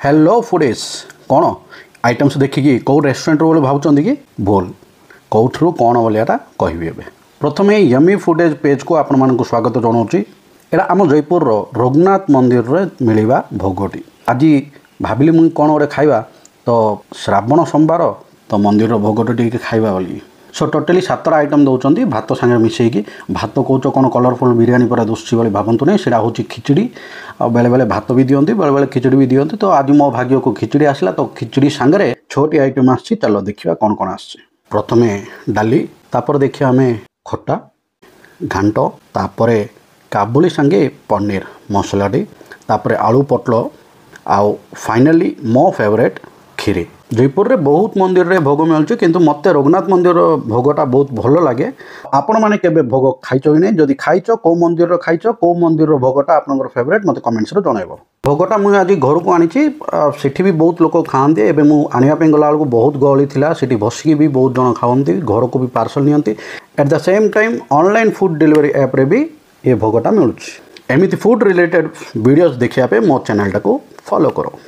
Hello foodies कौन items देखिकी कौ restaurant बोले भावुं कि भूल कौठू कौन बोलियाटा कहबी प्रथम यमी फूडेज पेज को आपण मानक स्वागत जनाऊँगी। यहाँ आम जयपुर रघुनाथ मंदिर रे मिलवा भोगटी आज भाविली मुझे कौन गोटे खाइबा तो श्रावण सोमवार तो मंदिर भोगटी खाइबा बोली सो टोटाली 7टा आइटम दौरान भात सांगे मिसेकी भात कौच कौन कलरफुल बिरियानी पर दुष्टी भाई भावतु नहीं से हूँ खिचड़ी आ बेले बेले भात भी दिखती बेले बेले खिचड़ी भी दिखती। तो आज मो भाग्य को खिचड़ी आसला तो खिचड़ी सांगे 6टी आइटम आसी चलो देखा कौन कौन आस। प्रथमे डाली तापर देखिए आम खटा घांट तापर काबुली सांगे पनीर मसलाटी तापर आलू पटल आउ फाइनाली मो फेवरेट खीरी। जयपुर रे बहुत मंदिर रे भोग मिलूँ किंतु मते रघुनाथ मंदिर भोगटा बहुत भल लगे। आपण मैंने केबे भोग खाइच कि नहीं जदि खाइच कौ मंदिर खाइच कौ मंदिर भोगटा आपनकर फेवरेट मते कमेंट्स रे जणाइबो। भोगटा मुझे आज घर को आनी सेठी भी बहुत लोग खाते एवं मुझे आने गला बेलू बहुत गहली थिला सेठी बसिकी भी बहुत जन खाती घर को भी पार्सल नियंती। At the same time online food delivery app रे भी ये भोगटा मिलूँ। एमती फूड रिलेटेड वीडियोस देखिया पे मो चैनल टाको फॉलो करो।